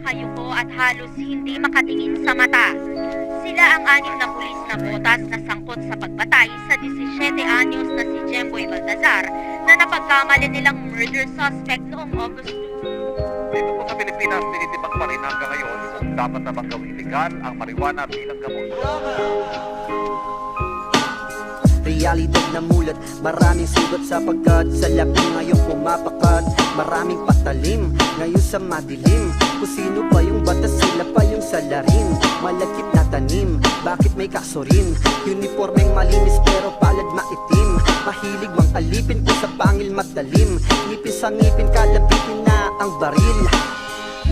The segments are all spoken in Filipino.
nakayuko at halos hindi makatingin sa mata. Sila ang 6 na pulis na botas na sangkot sa pagpatay sa 17 anyos na si Jemboy Baltazar na napagkamali nilang murder suspect noong August 2. Dito po sa Pilipinas, tinitibang pa rin hanggang ngayon kung dapat na bang gawing legal ang marijuana bilang gamot. Realidad na mulat, maraming sugat sapagkat sa labi ngayon pumapakat. Maraming patalim, ngayon sa madilim. Kung sino pa yung batas, sila pa yung salarin. Malagkit na tanim, bakit may kaso rin? Uniformeng malinis pero palad maitim. Mahilig mang alipin kung sa pangil matalim. Ngipin sa ngipin, kalabitin na ang baril.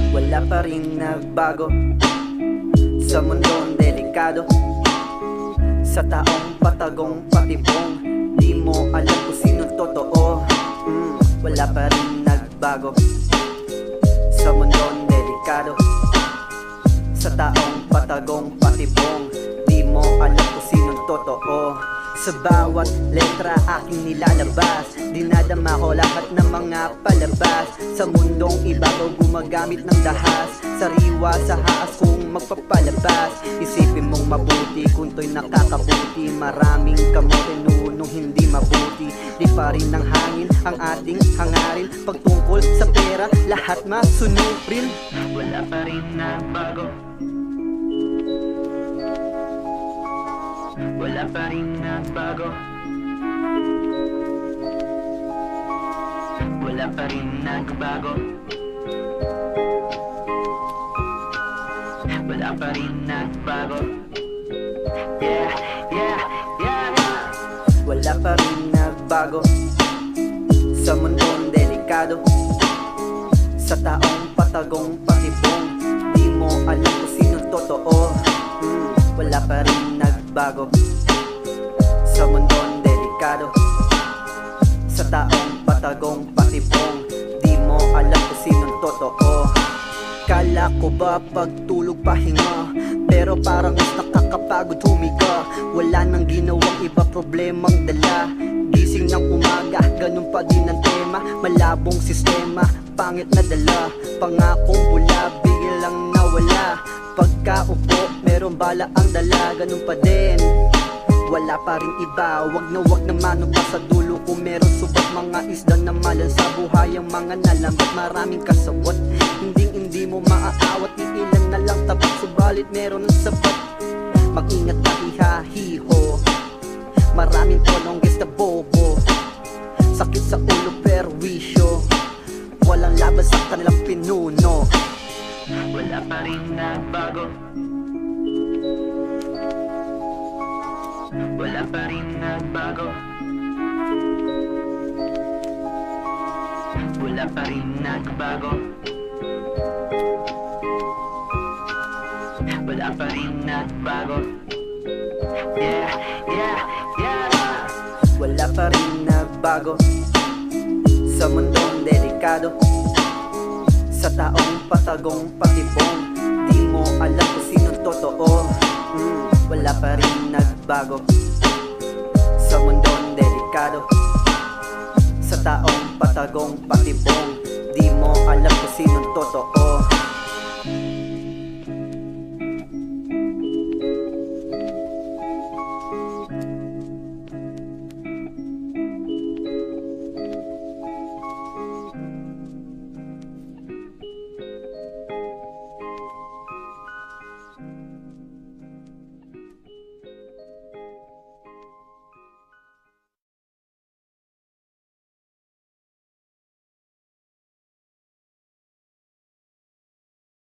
Wala pa rin nagbago sa mundong delikado. Sa taong patagong patibong, di mo alam kung sino'ng totoo. Wala pa rin nagbago sa mundong delikado. Sa taong patagong patibong, di mo alam kung sino'ng totoo. Sa bawat letra aking nilalabas, dinadama ko lahat ng mga palabas. Sa mundong ibabaw gumagamit ng dahas, sariwa sa haas kung magpapalabas. Isipin mong mabuti kung to'y nakakabuti. Maraming kamote nunong hindi mabuti. Di pa rin ng hangin ang ating hangarin. Pagtungkol sa pera, lahat masunurin. Wala pa rin nagbago. Wala pa rin nagbago. Wala pa rin nagbago. Wala pa rin nagbago. Yeah, yeah, yeah. Wala pa rin nagbago sa mundong delikado. Sa taong patagong patibong, di mo alam kung sino'ng totoo. Wala pa rin nagbago sa mundong delikado. Sa taong patagong patibong, di mo alam kung sino'ng totoo. Kala ko ba pagtulog pahinga, pero parang mas nakakapagod humiga. Wala nang ginawang iba, problemang dala. Gising ng umaga, ganun pa din ang tema. Malabong sistema, pangit na dala. Pangakong bula, biglang nawala. Pagkaupo, meron bala ang dala, ganun pa din. Wala pa rin iba, wag na mano pa sa dulo. Kung meron subat, mga isda na malan sa buhay. Ang mga nalambat, maraming kasawat. Hindi mo maaawat, iilan na lang tapat. Subalit meron ng sapat. Mag-ingat ka, ihahiho. Maraming polonggis na bobo. Sakit sa ulo, perwisyo. Walang laban sa kanilang pinuno. Wala pa rin nagbago. Wala pa rin nagbago. Wala pa rin nagbago. Wala pa rin nagbago. Yeah, yeah, yeah. Wala pa rin nagbago sa mundong delikado. Sa taong patagong patibong, di mo alam kung sino'ng totoo. Wala pa rin nagbago sa mundong delikado. Sa taong patagong patibong, di mo alam kung sino'ng totoo.